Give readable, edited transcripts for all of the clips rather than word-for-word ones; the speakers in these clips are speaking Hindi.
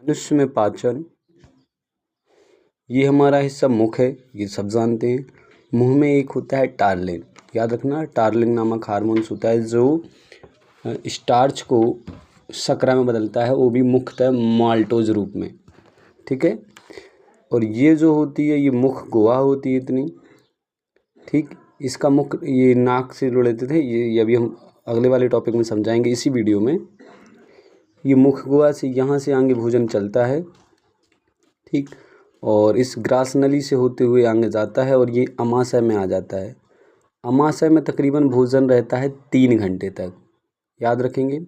मनुष्य में पाचन, ये हमारा हिस्सा मुख है, ये सब जानते हैं। मुंह में एक होता है टार्लिन, याद रखना, टार्लिन नामक हार्मोन्स होता है जो स्टार्च को शर्करा में बदलता है, वो भी मुख्यतः माल्टोज रूप में, ठीक है। और ये जो होती है ये मुख गुहा होती है इतनी, ठीक। इसका मुख ये नाक से जुड़े थे, ये अभी हम अगले वाले टॉपिक में समझाएंगे इसी वीडियो में। ये मुख गुहा से यहाँ से आगे भोजन चलता है, ठीक। और इस ग्रास नली से होते हुए आगे जाता है और ये अमाशय में आ जाता है। अमाशय में तकरीबन भोजन रहता है 3 घंटे तक, याद रखेंगे।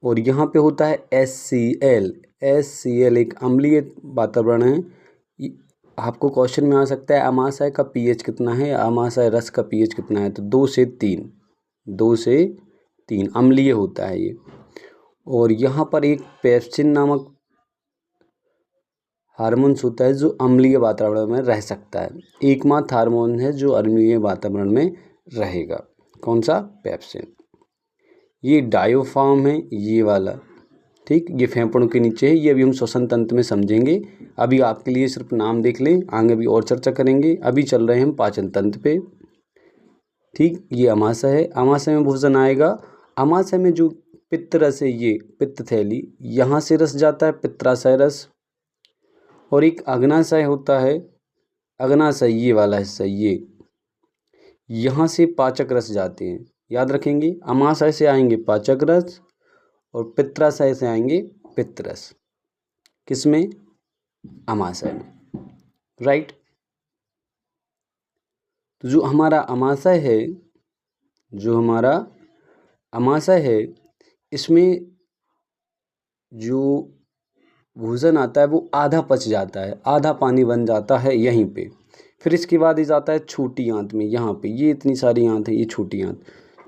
और यहाँ पे होता है HCl। HCl एक अम्लीय वातावरण है। आपको क्वेश्चन में आ सकता है अमाशय का pH कितना है, अमाशय रस का pH कितना है, तो 2 से 3, 2 से 3 अम्लीय होता है ये। और यहाँ पर एक पेप्सिन नामक हार्मोन्स होता है जो अम्लीय वातावरण में रह सकता है। एकमात्र हार्मोन है जो अम्लीय वातावरण में रहेगा। कौन सा? पेप्सिन। ये डायोफार्म है, ये वाला, ठीक। ये फेफड़ों के नीचे है, ये अभी हम श्वसन तंत्र में समझेंगे। अभी आपके लिए सिर्फ नाम देख लें, आगे भी और चर्चा करेंगे। अभी चल रहे हैं हम पाचन तंत्र पे, ठीक। ये अमाशय है, अमाशय में भोजन आएगा। अमाशय में जो पित्त रस है, ये पित्त थैली, यहाँ से रस जाता है पित्राशय रस। और एक अग्नाशय होता है, अग्नाशय ये वाला हिस्सा, ये यहाँ से पाचक रस जाते हैं, याद रखेंगे। अमाशय से आएंगे पाचक रस और पित्राशय से आएंगे पित्त रस। किसमें? अमाशय में, राइट। तो जो हमारा अमाशय है, इसमें जो भोजन आता है वो आधा पच जाता है, आधा पानी बन जाता है यहीं पे। फिर इसके बाद ये जाता है छोटी आंत में, यहाँ पे ये इतनी सारी आंत है, ये छोटी आंत।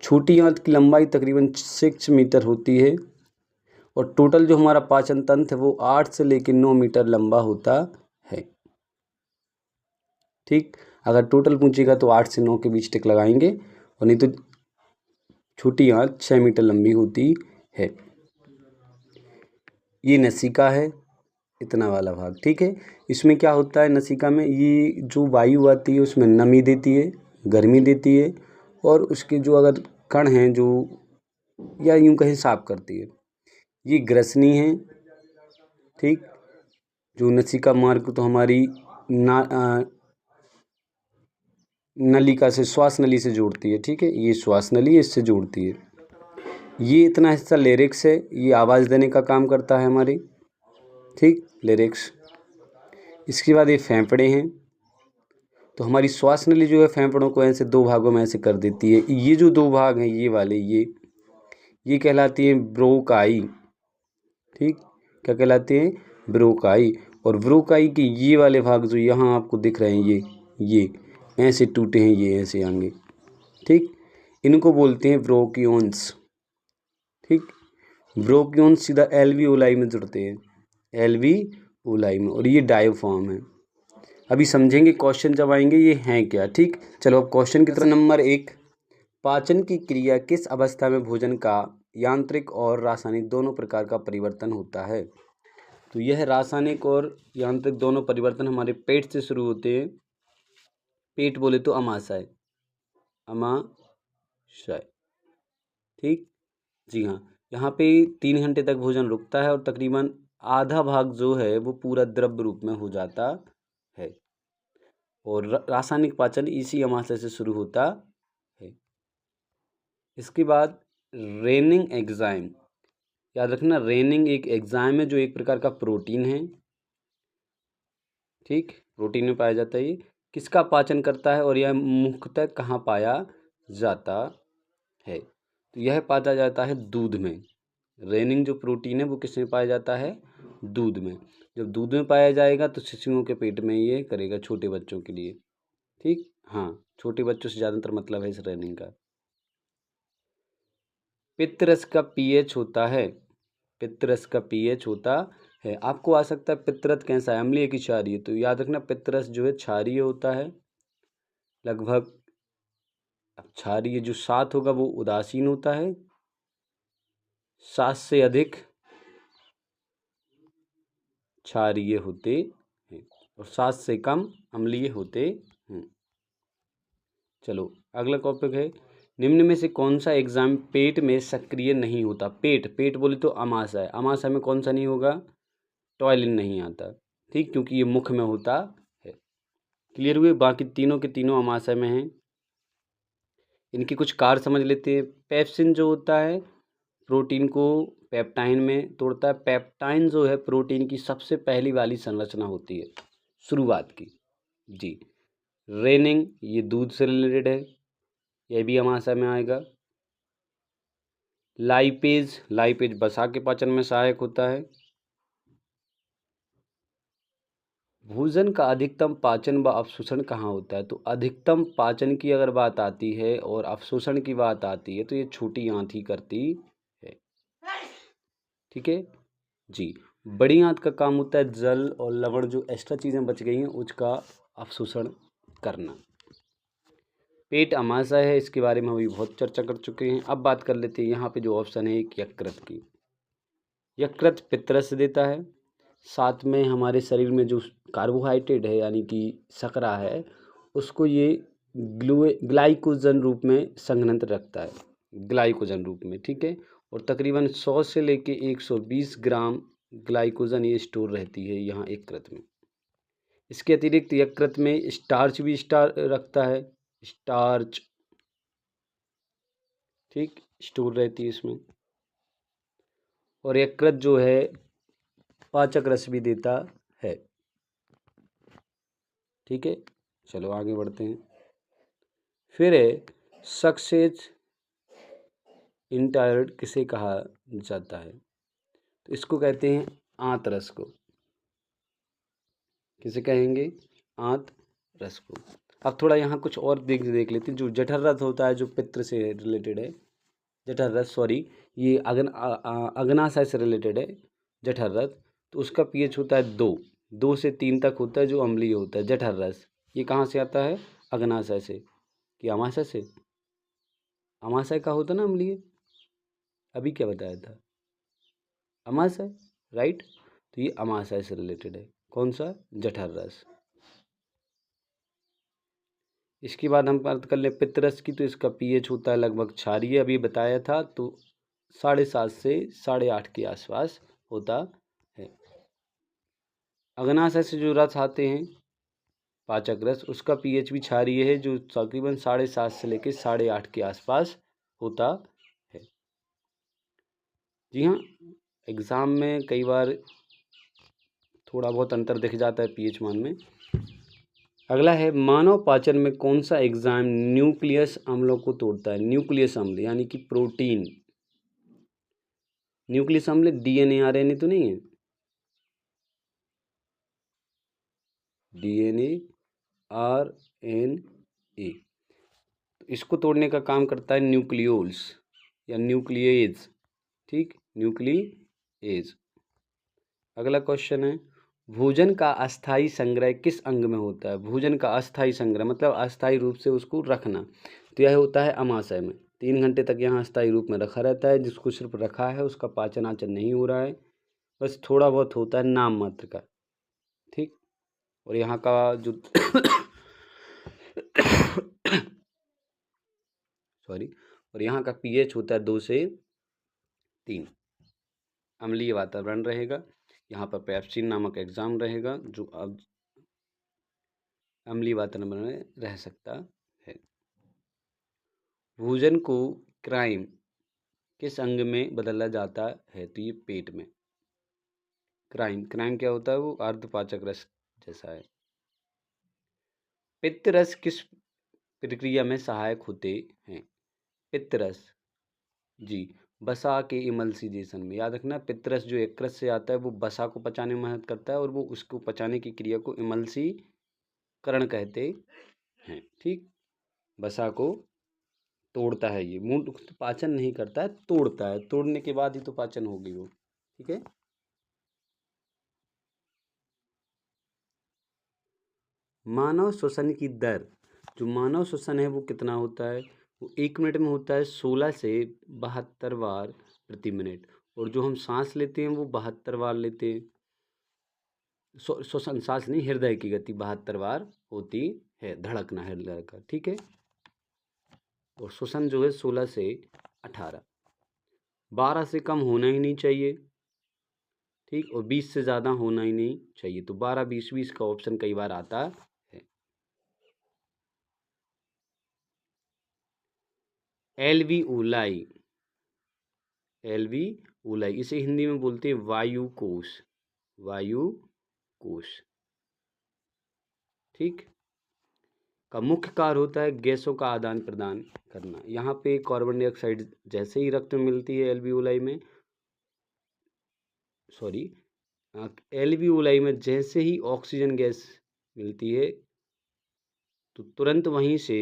छोटी आंत की लंबाई तकरीबन 6 मीटर होती है। और टोटल जो हमारा पाचन तंत्र है वो 8 से लेकर 9 मीटर लंबा होता है, ठीक। अगर टोटल पूछेगा तो 8 से 9 के बीच टिक लगाएंगे, और नहीं तो छोटी आंत 6 मीटर लंबी होती है। ये नसिका है, इतना वाला भाग, ठीक है। इसमें क्या होता है नसिका में, ये जो वायु आती है उसमें नमी देती है, गर्मी देती है, और उसके जो अगर कण हैं जो, या यूं कहीं साफ करती है। ये ग्रसनी है, ठीक। जो नसिका मार्ग तो हमारी नलिका से, श्वास नली से जोड़ती है, ठीक है। ये श्वास नली इससे जोड़ती है। ये इतना हिस्सा लेरिक्स है, ये आवाज़ देने का काम करता है हमारी, ठीक, लेरिक्स। इसके बाद ये फेफड़े हैं। तो हमारी श्वास नली जो है फेफड़ों को ऐसे 2 भागों में ऐसे कर देती है। ये जो 2 भाग हैं ये वाले, ये कहलाती है ब्रोकाई, ठीक। क्या कहलाते हैं? ब्रोकाई। और ब्रोकाई के ये वाले भाग जो यहाँ आपको दिख रहे हैं, ये ऐसे टूटे हैं, ये ऐसे आएंगे, ठीक। इनको बोलते हैं ब्रोकियोन्स, ठीक। ब्रोकियोन्स सीधा एल्वियोलाई में जुड़ते हैं, एल्वियोलाई में। और ये डायोफार्म है। अभी समझेंगे क्वेश्चन जब आएंगे ये हैं क्या, ठीक। चलो अब क्वेश्चन की तरफ। नंबर 1, पाचन की क्रिया किस अवस्था में भोजन का यांत्रिक और रासायनिक दोनों प्रकार का परिवर्तन होता है? तो यह रासायनिक और यांत्रिक दोनों परिवर्तन हमारे पेट से शुरू होते हैं। पेट बोले तो अमाशय, ठीक। जी हाँ, यहाँ पे 3 घंटे तक भोजन रुकता है और तकरीबन आधा भाग जो है वो पूरा द्रव्य रूप में हो जाता है। और रासायनिक पाचन इसी अमाशय से शुरू होता है। इसके बाद रेनिंग एंजाइम, याद रखना, रेनिंग एक एंजाइम है जो एक प्रकार का प्रोटीन है, ठीक। प्रोटीन में पाया जाता है। ये किसका पाचन करता है और यह मुख्यतः कहाँ पाया जाता है? तो यह पाया जाता है दूध में। रेनिंग जो प्रोटीन है वो किसमें पाया जाता है? दूध में। जब दूध में पाया जाएगा तो शिशुओं के पेट में ये करेगा, छोटे बच्चों के लिए, ठीक। हाँ, छोटे बच्चों से ज़्यादातर मतलब है इस रेनिंग का। पित्तरस का पीएच होता है, पित्तरस का पीएच होता है। आपको आ सकता है पित्तरस कैसा है, अम्लीय की क्षारीय? तो याद रखना पित्तरस जो है क्षारीय होता है लगभग। अब क्षारीय जो 7 होगा वो उदासीन होता है, 7 से अधिक क्षारीय होते हैं और 7 से कम अम्लीय होते हैं। चलो अगला टॉपिक है, निम्न में से कौन सा एग्जाम पेट में सक्रिय नहीं होता। पेट पेट बोले तो अमाशय, अमाशय में कौन सा नहीं होगा, टॉयलिन नहीं आता, ठीक, क्योंकि ये मुख में होता है। क्लियर हुए, बाकी तीनों के तीनों अमाशय में हैं। इनके कुछ कार्य समझ लेते हैं। पेप्सिन जो होता है प्रोटीन को पेप्टाइन में तोड़ता है। पेप्टाइन जो है प्रोटीन की सबसे पहली वाली संरचना होती है, शुरुआत की। जी, रेनिंग ये दूध से रिलेटेड है, यह भी अमाशय में आएगा। लाइपेज, लाइपेज वसा के पाचन में सहायक होता है। भोजन का अधिकतम पाचन व अवशोषण कहाँ होता है, तो अधिकतम पाचन की अगर बात आती है और अवशोषण की बात आती है तो ये छोटी आंत ही करती है। ठीक है जी। बड़ी आंत का काम होता है जल और लवण, जो एक्स्ट्रा चीज़ें बच गई हैं उसका अवशोषण करना। पेट अमाशय है, इसके बारे में अभी बहुत चर्चा कर चुके हैं। अब बात कर लेते हैं यहाँ पे जो ऑप्शन है एक यकृत की। यकृत पित्तरस देता है, साथ में हमारे शरीर में जो कार्बोहाइड्रेट है यानी कि शर्करा है उसको ये ग्लाइकोजन रूप में संघनित रखता है, ग्लाइकोजन रूप में, ठीक है। और तकरीबन 100 से लेके 120 ग्राम ग्लाइकोजन ये स्टोर रहती है यहाँ यकृत में। इसके अतिरिक्त यकृत में स्टार्च भी रखता है, स्टार्च, ठीक, स्टोर रहती है इसमें। और यकृत जो है पाचक रस भी देता है। ठीक है, चलो आगे बढ़ते हैं। फिर है सक्सेस इंटायर्ड किसे कहा जाता है, तो इसको कहते हैं आंत रस को। किसे कहेंगे, आंत रस को। अब थोड़ा यहाँ कुछ और देख लेते हैं। जो जठर रस होता है जो पित्त से रिलेटेड है, जठर रस, सॉरी, ये अग्नाशय से रिलेटेड है जठर रस, तो उसका पीएच होता है 2 से 3 तक होता है, जो अम्लीय होता है जठर रस। ये कहाँ से आता है, अग्नाशय से कि अमाशय से, अमाशय का होता ना अम्लीय, अभी क्या बताया था, अमाशय, राइट। तो ये अमाशय से रिलेटेड है, कौन सा, जठर रस। इसके बाद हम बात कर लें पित्तरस की, तो इसका पीएच होता है लगभग क्षारीय, अभी बताया था, तो 7.5 से 8.5 के आसपास होता है। अग्नाशय से जो रस आते हैं पाचक रस, उसका पीएच भी क्षारीय है, जो तकरीबन 7.5 से लेकर 8.5 के आसपास होता है। जी हाँ, एग्ज़ाम में कई बार थोड़ा बहुत अंतर दिख जाता है पीएच मान में। अगला है मानव पाचन में कौन सा एंजाइम न्यूक्लियस अम्लों को तोड़ता है। न्यूक्लियस अम्ल यानी कि प्रोटीन, न्यूक्लियस अम्ल डीएनए आरएनए तो नहीं है, डीएनए आरएनए, तो इसको तोड़ने का काम करता है न्यूक्लियोल्स या न्यूक्लियेज, ठीक, न्यूक्लियेज। अगला क्वेश्चन है भोजन का अस्थायी संग्रह किस अंग में होता है। भोजन का अस्थायी संग्रह मतलब अस्थायी रूप से उसको रखना, तो यह होता है अमाशय में। 3 घंटे तक यहाँ अस्थायी रूप में रखा रहता है, जिसको सिर्फ रखा है उसका पाचन आचन नहीं हो रहा है, बस थोड़ा बहुत होता है नाम मात्र का, ठीक। और यहाँ का जो सॉरी, और यहाँ का पीएच होता है 2 से 3, अम्लीय वातावरण रहेगा। यहाँ पर पेप्सिन नामक एग्जाम रहेगा जो अब अम्लीय वातावरण में रह सकता है। भोजन को क्राइम किस अंग में बदला जाता है, तो ये पेट में। क्राइम, क्राइम क्या होता है, वो अर्धपाचक रस जैसा है। पित्त रस किस प्रक्रिया में सहायक होते हैं। पित्त रस, जी, वसा के इमल्सिजेशन में। याद रखना पित्त रस जो यकृत से आता है वो वसा को पचाने में मदद करता है और वो उसको पचाने की क्रिया को इमल्सीकरण कहते हैं, ठीक। वसा को तोड़ता है, ये मूल रूप से पाचन नहीं करता है, तोड़ता है, तोड़ने के बाद ही तो पाचन होगी वो, ठीक है। मानव श्वसन की दर, जो मानव श्वसन है वो कितना होता है, वो 1 मिनट में होता है 16 से 72 बार प्रति मिनट, और जो हम सांस लेते हैं वो 72 बार लेते हैं। श्वसन सांस नहीं, हृदय की गति 72 बार होती है, धड़कना हृदय का, ठीक है। और श्वसन जो है 16 से 18, 12 से कम होना ही नहीं चाहिए, ठीक, और 20 से ज़्यादा होना ही नहीं चाहिए। तो 12, 20, 20 का ऑप्शन कई बार आता है। एल्वियोलाई, एल्वियोलाई इसे हिंदी में बोलते हैं वायु कोश, वायु कोश, ठीक। का मुख्य कार्य होता है गैसों का आदान प्रदान करना। यहाँ पे कार्बन डाइऑक्साइड जैसे ही रक्त में मिलती है एल्वियोलाई में, सॉरी, एल्वियोलाई में जैसे ही ऑक्सीजन गैस मिलती है तो तुरंत वहीं से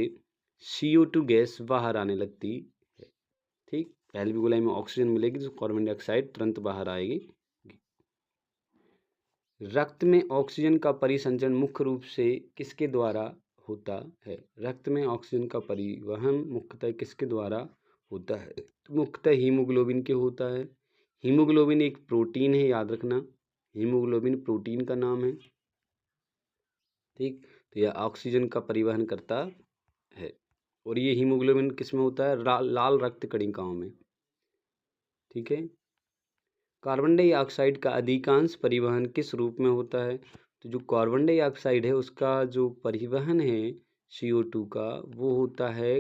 CO2 गैस बाहर आने लगती है, ठीक। एल्वियोलाई में ऑक्सीजन मिलेगी तो कार्बन डाइऑक्साइड तुरंत बाहर आएगी। रक्त में ऑक्सीजन का परिसंचरण मुख्य रूप से किसके द्वारा होता है? रक्त में ऑक्सीजन का परिवहन मुख्यतः किसके द्वारा होता है? तो मुख्यतः हीमोग्लोबिन के होता है। हीमोग्लोबिन एक प्रोटीन है, याद रखना, हीमोग्लोबिन प्रोटीन का नाम है, ठीक। तो यह ऑक्सीजन का परिवहन करता है और ये हीमोग्लोबिन किस में होता है? लाल रक्त कणिकाओं में, ठीक है। कार्बन डाइऑक्साइड का अधिकांश परिवहन किस रूप में होता है? तो जो कार्बन डाइऑक्साइड है उसका जो परिवहन है CO2 का वो होता है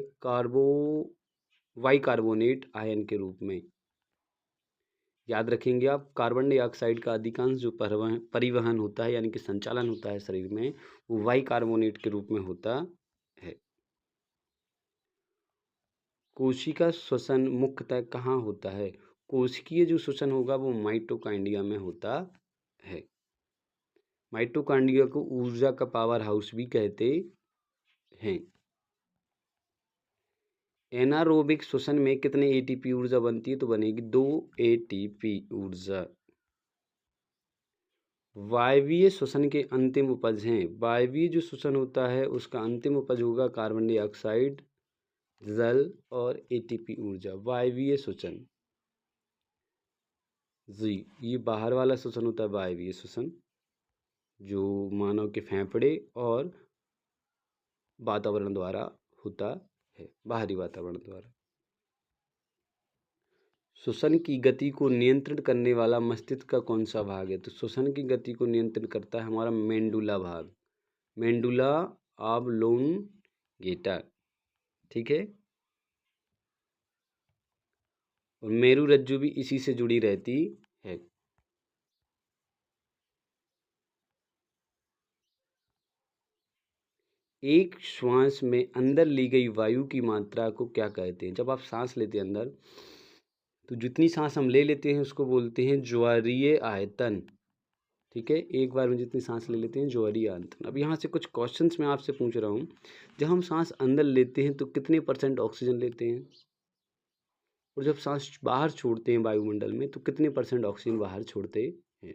बाइकार्बोनेट आयन के रूप में। याद रखेंगे आप, कार्बन डाइऑक्साइड का अधिकांश जो परिवहन होता है यानी कि संचालन होता है शरीर में, वो बाइकार्बोनेट के रूप में होता है। कोशिका श्वसन मुख्यतः कहाँ होता है? कोशिकीय जो श्वसन होगा वो माइटोकांड्रिया में होता है। माइटोकांड्रिया को ऊर्जा का पावर हाउस भी कहते हैं। एनारोबिक श्वसन में कितने ATP ऊर्जा बनती है? तो बनेगी 2 ATP ऊर्जा। वायवीय श्वसन के अंतिम उपज हैं। वायवीय जो श्वसन होता है उसका अंतिम उपज होगा कार्बन डाइऑक्साइड, जल और ATP ऊर्जा। वायवीय श्वसन जी, ये बाहर वाला श्वसन होता है वायवीय श्वसन, जो मानव के फेफड़े और वातावरण द्वारा होता है, बाहरी वातावरण द्वारा। श्वसन की गति को नियंत्रित करने वाला मस्तिष्क का कौन सा भाग है? तो श्वसन की गति को नियंत्रित करता है हमारा मेंडुला भाग, मेंडुला ऑब्लोंगेटा, ठीक है। और मेरुरज्जु भी इसी से जुड़ी रहती है। एक श्वास में अंदर ली गई वायु की मात्रा को क्या कहते हैं? जब आप सांस लेते हैं अंदर, तो जितनी सांस हम ले लेते हैं उसको बोलते हैं ज्वारीय आयतन, ठीक है। एक बार में जितनी सांस ले लेते हैं ज्वारीय आयतन। अब यहाँ से कुछ क्वेश्चंस मैं आपसे पूछ रहा हूँ। जब हम सांस अंदर लेते हैं तो कितने % ऑक्सीजन लेते हैं, और जब सांस बाहर छोड़ते हैं वायुमंडल में तो कितने % ऑक्सीजन बाहर छोड़ते हैं?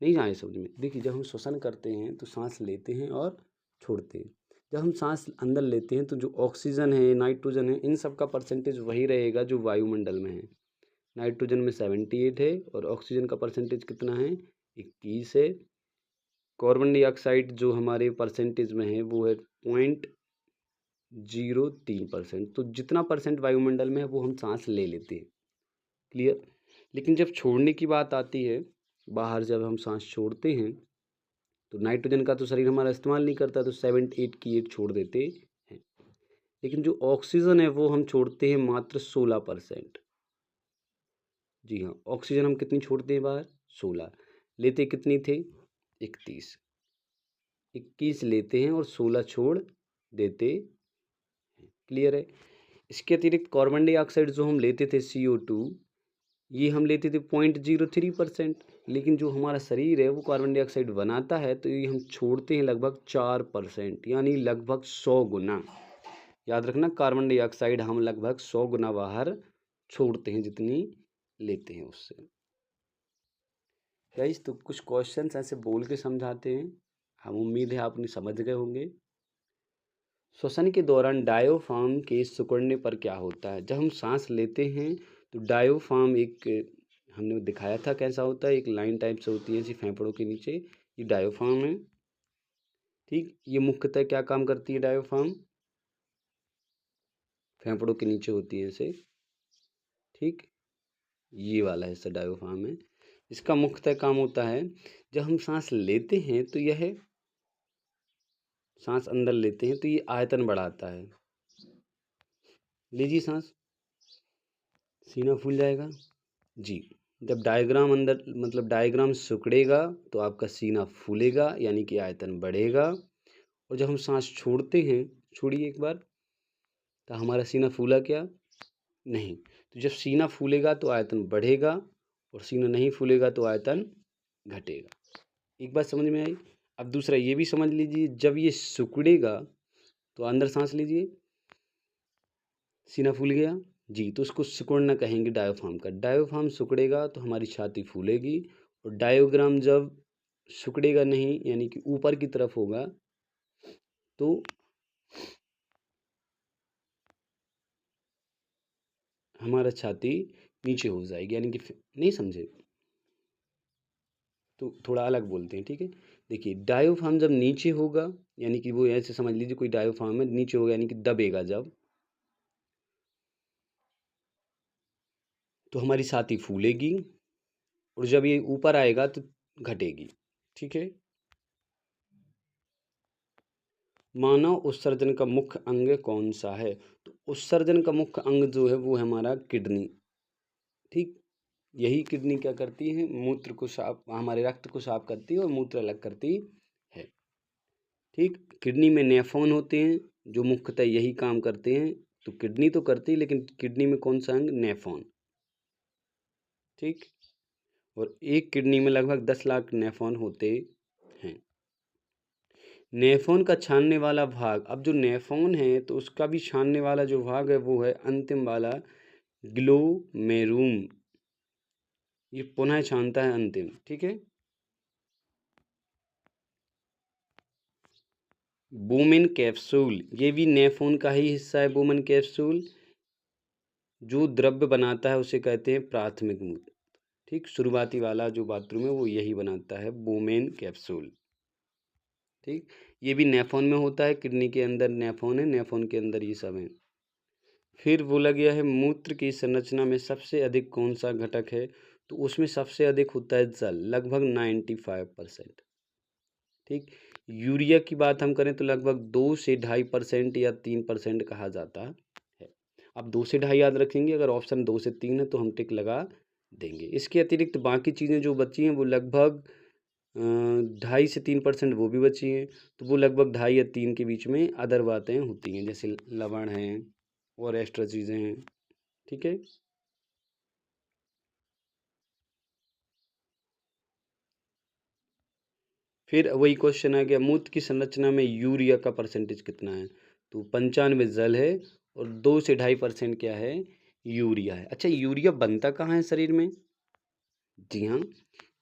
नहीं आए समझ में? देखिए, जब हम श्वसन करते हैं तो सांस लेते हैं और छोड़ते हैं। जब हम सांस अंदर लेते हैं तो जो ऑक्सीजन है, नाइट्रोजन है, इन सब का परसेंटेज वही रहेगा जो वायुमंडल में है। नाइट्रोजन में 78 है और ऑक्सीजन का परसेंटेज कितना है? 21 है। कार्बन डाइऑक्साइड जो हमारे परसेंटेज में है वो है 0.03%। तो जितना % वायुमंडल में है वो हम सांस ले लेते हैं, क्लियर। लेकिन जब छोड़ने की बात आती है, बाहर जब हम सांस छोड़ते हैं तो नाइट्रोजन का तो शरीर हमारा इस्तेमाल नहीं करता, तो 78 की 8 छोड़ देते हैं। लेकिन जो ऑक्सीजन है वो हम छोड़ते हैं मात्र 16%। जी हाँ, ऑक्सीजन हम कितनी छोड़ते हैं बाहर? 16। लेते कितनी थे? 31। 21 लेते हैं और 16 छोड़ देते हैं, क्लियर है। इसके अतिरिक्त कार्बन डाइऑक्साइड जो हम लेते थे CO2, ये हम लेते थे 0.03%। लेकिन जो हमारा शरीर है वो कार्बन डाइऑक्साइड बनाता है तो ये हम छोड़ते हैं लगभग 4%, यानी लगभग 100 गुना। याद रखना, कार्बन डाइऑक्साइड हम लगभग 100 गुना बाहर छोड़ते हैं जितनी लेते हैं उससे। गाइस, तो कुछ क्वेश्चंस ऐसे बोल के समझाते हैं, हम उम्मीद है आपने समझ गए होंगे। श्वसन के दौरान डायोफ्राम के सिकुड़ने पर क्या होता है? जब हम सांस लेते हैं तो डायोफ्राम एक हमने दिखाया था कैसा होता है, एक लाइन टाइप से होती है ऐसी फेफड़ों के नीचे, ये डायोफ्राम है। ठीक, ये मुख्यतः क्या काम करती है डायोफ्राम? फेफड़ों के नीचे होती है ऐसे। ठीक, ये वाला हिस्सा डायोफ्राम है। इसका मुख्यतः काम होता है, जब हम सांस लेते हैं तो यह सांस अंदर लेते हैं तो ये आयतन बढ़ाता है। लीजिए सांस, सीना फूल जाएगा जी। जब डायग्राम अंदर मतलब डायग्राम सिकुड़ेगा तो आपका सीना फूलेगा यानी कि आयतन बढ़ेगा। और जब हम सांस छोड़ते हैं, छोड़िए एक बार, तो हमारा सीना फूला क्या? नहीं। तो जब सीना फूलेगा तो आयतन बढ़ेगा और सीना नहीं फूलेगा तो आयतन घटेगा। एक बात समझ में आई? अब दूसरा ये भी समझ लीजिए, जब ये सिकुड़ेगा तो अंदर सांस लीजिए, सीना फूल गया जी, तो उसको सिकुड़ना कहेंगे डायोफ्राम का। डायोफ्राम सिकुड़ेगा तो हमारी छाती फूलेगी, और डायोग्राम जब सिकुड़ेगा नहीं यानी कि ऊपर की तरफ होगा तो हमारा छाती नीचे हो जाएगी, यानी कि नहीं समझे तो थोड़ा अलग बोलते हैं, ठीक है। देखिए, डायोफ्राम जब नीचे होगा यानी कि वो ऐसे समझ लीजिए कोई डायोफ्राम है, नीचे होगा यानी कि दबेगा जब, तो हमारी छाती फूलेगी, और जब ये ऊपर आएगा तो घटेगी। ठीक है। मानव उत्सर्जन का मुख्य अंग कौन सा है? तो उत्सर्जन का मुख्य अंग जो है वो है हमारा किडनी। ठीक, यही किडनी क्या करती है? मूत्र को साफ, हमारे रक्त को साफ करती है और मूत्र अलग करती है। ठीक, किडनी में नेफ्रॉन होते हैं जो मुख्यतः यही काम करते हैं। तो किडनी तो करती है, लेकिन किडनी में कौन सा अंग? नेफ्रॉन। ठीक, और एक किडनी में लगभग 10 लाख नेफ्रॉन होते हैं। नेफ्रॉन का छानने वाला भाग, अब जो नेफ्रॉन है तो उसका भी छानने वाला जो भाग है वो है अंतिम वाला ग्लोमेरुलम, ये पुनः छानता है अंतिम। ठीक है। बोमेन कैप्सूल, ये भी नेफ्रॉन का ही हिस्सा है। बोमेन कैप्सूल जो द्रव्य बनाता है उसे कहते हैं प्राथमिक मूत्र। ठीक, शुरुआती वाला जो बाथरूम है वो यही बनाता है, बोमेन कैप्सूल। ठीक, ये भी नेफ्रॉन में होता है, किडनी के अंदर नेफ्रॉन है, नेफ्रॉन के अंदर ये सब है। फिर बोला गया है मूत्र की संरचना में सबसे अधिक कौन सा घटक है? तो उसमें सबसे अधिक होता है जल, लगभग 95%। ठीक, यूरिया की बात हम करें तो लगभग 2 से 2.5% या 3% कहा जाता है। अब 2 से 2.5 याद रखेंगे, अगर ऑप्शन 2 से 3 है तो हम टिक लगा देंगे। इसके अतिरिक्त बाकी चीज़ें जो बची हैं वो लगभग 2.5 से 3% वो भी बची हैं, तो वो लगभग 2.5 या 3 के बीच में अदर बातें होती हैं, जैसे लवण हैं और एक्स्ट्रा चीज़ें हैं। ठीक है। फिर वही क्वेश्चन आ गया, मूत्र की संरचना में यूरिया का परसेंटेज कितना है? तो 95 जल है और 2 से 2.5% क्या है? यूरिया है। अच्छा, यूरिया बनता कहाँ है शरीर में? जी हाँ,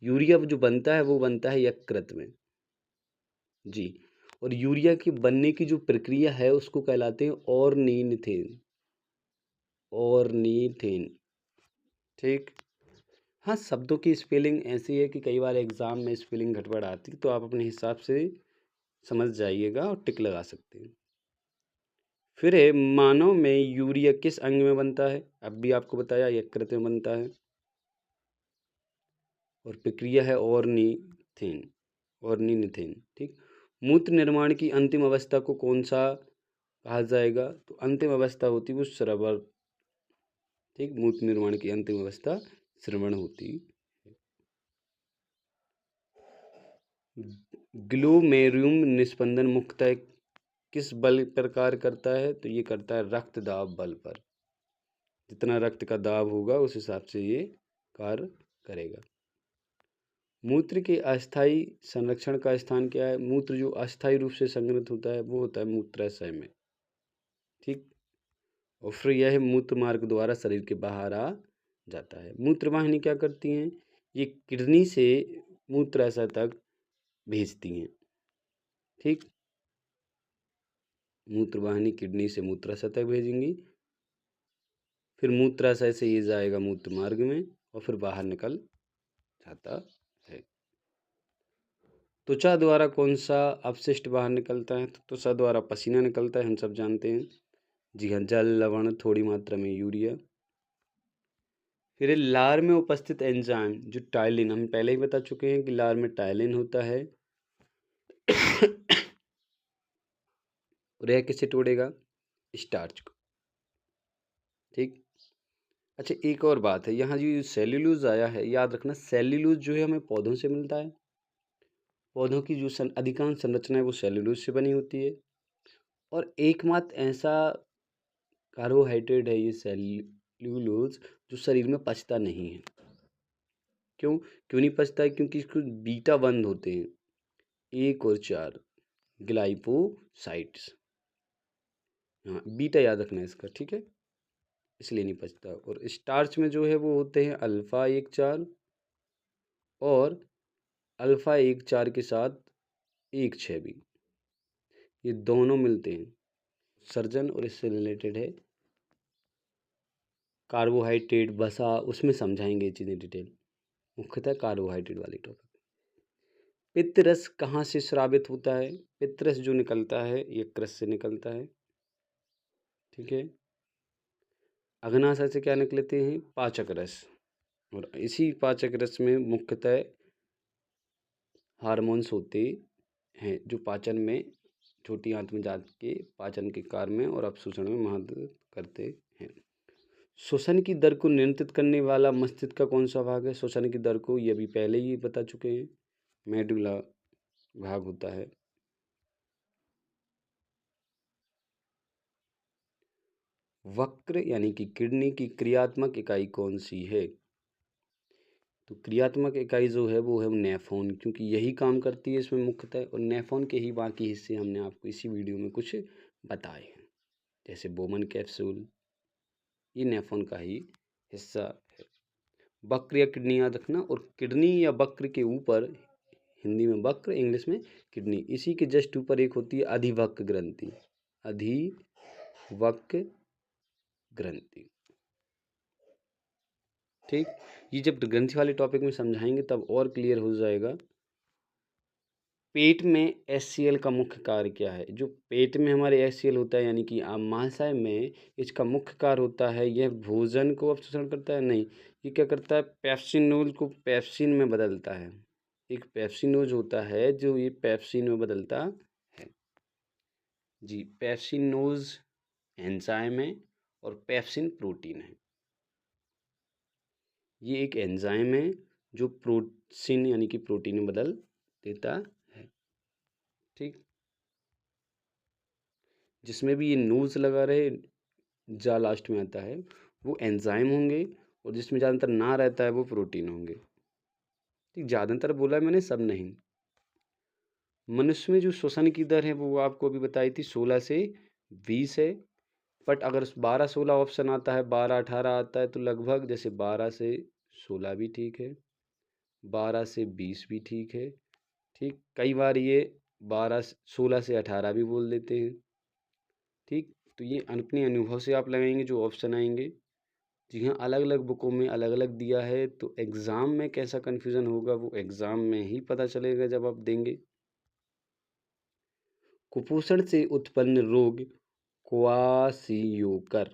यूरिया जो बनता है वो बनता है यकृत में जी। और यूरिया की बनने की जो प्रक्रिया है उसको कहलाते हैं ऑर्निथिन। ऑर्निथिन। ठीक, हाँ, शब्दों की स्पेलिंग ऐसी है कि कई बार एग्जाम में स्पेलिंग गड़बड़ आती है, तो आप अपने हिसाब से समझ जाइएगा और टिक लगा सकते हैं। फिर है, मानव में यूरिया किस अंग में बनता है? अब भी आपको बताया यकृत में बनता है, और प्रक्रिया है ऑर्निथिन। ऑर्निथिन। ठीक, मूत्र निर्माण की अंतिम अवस्था को कौन सा कहा जाएगा? तो अंतिम अवस्था होती है वो श्रवण। ठीक, मूत्र निर्माण की अंतिम अवस्था श्रवण होती। ग्लोमेरुलम निस्पंदन मुख्यतः किस बल पर कार्य करता है? तो ये करता है रक्त दाब बल पर। जितना रक्त का दाब होगा उस हिसाब से ये कार्य करेगा। मूत्र के अस्थायी संरक्षण का स्थान क्या है? मूत्र जो अस्थायी रूप से संग्रहित होता है वो होता है मूत्राशय में। ठीक, और फिर यह मूत्र मार्ग द्वारा शरीर के बाहर आ जाता है। मूत्र वाहिनी क्या करती हैं? ये किडनी से मूत्राशय तक भेजती हैं। ठीक, मूत्र वाहिनी किडनी से मूत्राशय तक भेजेंगी, फिर मूत्राशय से ये जाएगा मूत्र मार्ग में, और फिर बाहर निकल जाता है। त्वचा द्वारा कौन सा अपशिष्ट बाहर निकलता है? तो त्वचा द्वारा पसीना निकलता है, हम सब जानते हैं। जी हाँ, जल, लवण, थोड़ी मात्रा में यूरिया। फिर लार में उपस्थित एंजाइम जो टाइलिन, हम पहले ही बता चुके हैं कि लार में टाइलिन होता है। और यह किसे तोड़ेगा? स्टार्च को। ठीक। अच्छा, एक और बात है, यहाँ जो सेल्यूलोज आया है, याद रखना सेल्यूलोज जो है हमें पौधों से मिलता है। पौधों की जो अधिकांश संरचना है वो सेल्यूलोज से बनी होती है। और एकमात्र ऐसा कार्बोहाइड्रेट है ये सेल्यूलोज जो शरीर में पचता नहीं है। क्यों क्यों नहीं पचता है? क्योंकि इसको बीटा बंध होते हैं, 1 और 4 ग्लाइकोसाइड्स। हाँ, बीटा याद रखना है इसका, ठीक है, इसलिए नहीं पचता। और स्टार्च में जो है वो होते हैं अल्फ़ा 1 4 और अल्फ़ा 1 4 के साथ 1 6 भी, ये दोनों मिलते हैं सर्जन। और इससे रिलेटेड है कार्बोहाइड्रेट, वसा, उसमें समझाएंगे ये चीज़ें डिटेल, मुख्यतः कार्बोहाइड्रेट वाली टॉपिक। पित्तरस कहाँ से स्रावित होता है? पित्तरस जो निकलता है यकृत से निकलता है, ठीक है। अग्नाशय से क्या निकलते हैं? पाचक रस। और इसी पाचक रस में मुख्यतः हार्मोन्स होते हैं जो पाचन में, छोटी आंत में जाके पाचन के कार्य में और अपशोषण में मदद करते हैं। श्वसन की दर को नियंत्रित करने वाला मस्तिष्क का कौन सा भाग है? श्वसन की दर को ये भी पहले ही बता चुके हैं, मेडुला भाग होता है। वक्र यानी कि किडनी की क्रियात्मक इकाई कौन सी है? तो क्रियात्मक इकाई जो है वो है नेफ्रॉन, क्योंकि यही काम करती है इसमें मुख्यतः। और नेफ्रॉन के ही बाकी हिस्से हमने आपको इसी वीडियो में कुछ बताए हैं, जैसे बोमन कैप्सूल, ये नेफ्रॉन का ही हिस्सा है। वक्र या किडनी याद रखना। और किडनी या वक्र के ऊपर, हिंदी में वक्र, इंग्लिश में किडनी, इसी के जस्ट ऊपर एक होती है अधिवक्र ग्रंथि। अधिवक्र ग्रंथि, ठीक। ये जब ग्रंथि वाले टॉपिक में समझाएंगे तब और क्लियर हो जाएगा। पेट में एचसीएल का मुख्य कार्य क्या है? जो पेट में हमारे एचसीएल होता है यानी कि आमाशय में, इसका मुख्य कार्य होता है, यह भोजन को अवशोषण करता है? नहीं, ये क्या करता है? पेप्सिनोज को पेप्सिन में बदलता है। एक पेप्सिनोज होता है जो ये पेप्सिन में बदलता है। जी, पेप्सिनोज एंजाइम है और पेप्सिन प्रोटीन है। ये एक एंजाइम है जो प्रोटीन यानी कि प्रोटीन में बदल देता है, ठीक। जिसमें भी ये नोज लगा रहे, जा लास्ट में आता है, वो एंजाइम होंगे। और जिसमें ज़्यादातर ना रहता है वो प्रोटीन होंगे, ठीक। ज़्यादातर बोला है मैंने, सब नहीं। मनुष्य में जो श्वसन की दर है वो आपको अभी बताई थी, 16 से 20 है। बट अगर 12 16 ऑप्शन आता है, 12 18 आता है, तो लगभग जैसे 12 से 16 भी ठीक है, 12 से 20 भी ठीक है, ठीक। कई बार ये 16 से 18 भी बोल देते हैं, ठीक। तो ये अपने अनुभव से आप लगाएंगे जो ऑप्शन आएंगे। जी हाँ, अलग अलग बुकों में अलग अलग दिया है, तो एग्ज़ाम में कैसा कन्फ्यूज़न होगा वो एग्ज़ाम में ही पता चलेगा जब आप देंगे। कुपोषण से उत्पन्न रोग क्वाशियोकर,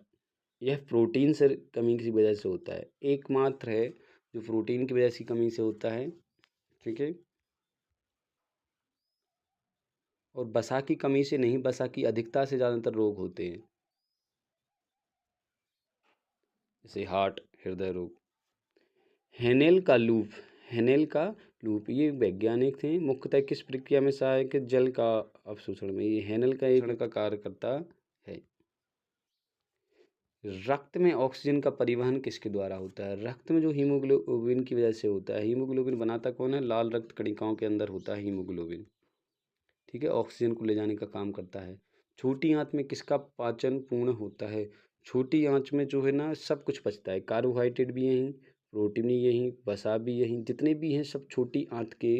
यह प्रोटीन से कमी की वजह से होता है, एकमात्र है जो प्रोटीन की वजह से कमी से होता है, ठीक है। और वसा की कमी से नहीं, वसा की अधिकता से ज़्यादातर रोग होते हैं, जैसे हार्ट, हृदय रोग। हेनेल का लूप, हेनेल का लूप, ये वैज्ञानिक थे, मुख्यतः किस प्रक्रिया में सहायक है? जल का अवशोषण में। ये हेनेल का एक का कार्य करता है। रक्त में ऑक्सीजन का परिवहन किसके द्वारा होता है? रक्त में जो हीमोग्लोबिन की वजह से होता है। हीमोग्लोबिन बनाता कौन है? लाल रक्त कणिकाओं के अंदर होता है हीमोग्लोबिन, ठीक है। ऑक्सीजन को ले जाने का काम करता है। छोटी आंत में किसका पाचन पूर्ण होता है? छोटी आंच में जो है ना सब कुछ पचता है, कार्बोहाइड्रेट भी यहीं, प्रोटीन भी यहीं, वसा भी यहीं, जितने भी हैं सब छोटी आंत के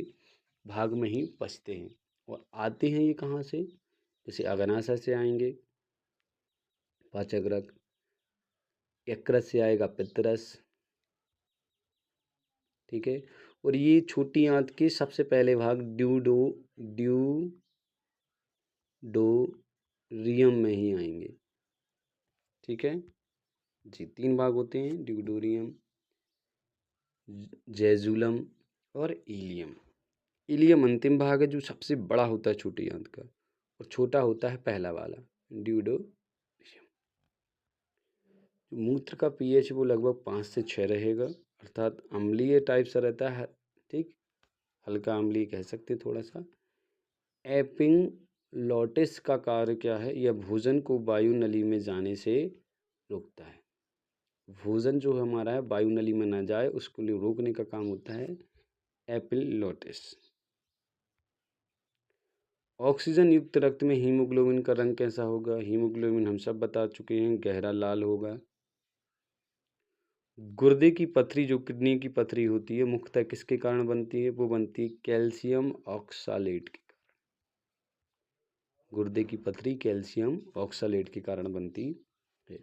भाग में ही पचते हैं। और आते हैं ये कहाँ से? जैसे अग्नाशय से आएंगे पाचक रक्त, यकृत से आएगा पित्तरस, ठीक है। और ये छोटी आंत के सबसे पहले भाग ड्यूडोरियम में ही आएंगे। ठीक है जी, 3 भाग होते हैं, ड्यूडोरियम, जैजुलम और इलियम। इलियम अंतिम भाग है जो सबसे बड़ा होता है छोटी आंत का, और छोटा होता है पहला वाला ड्यूडोरियम। जो मूत्र का पीएच वो लगभग 5 से 6 रहेगा, अर्थात अम्लीय टाइप सा रहता है। ठीक, हल्का अम्लीय कह सकते हैं थोड़ा सा। एपिंग्लॉटिस का कार्य क्या है? यह भोजन को वायु नली में जाने से रोकता है। भोजन जो हमारा है वायु नली में ना जाए उसको लिए रोकने का काम होता है एपिलॉटिस। ऑक्सीजन युक्त रक्त में हीमोग्लोबिन का रंग कैसा होगा? हीमोग्लोबिन हम सब बता चुके हैं, गहरा लाल होगा। गुर्दे की पथरी जो किडनी की पथरी होती है मुख्यतः किसके कारण बनती है? वो बनती है कैल्शियम ऑक्सालेट के कारण। गुर्दे की पथरी कैल्शियम ऑक्सालेट के कारण बनती है।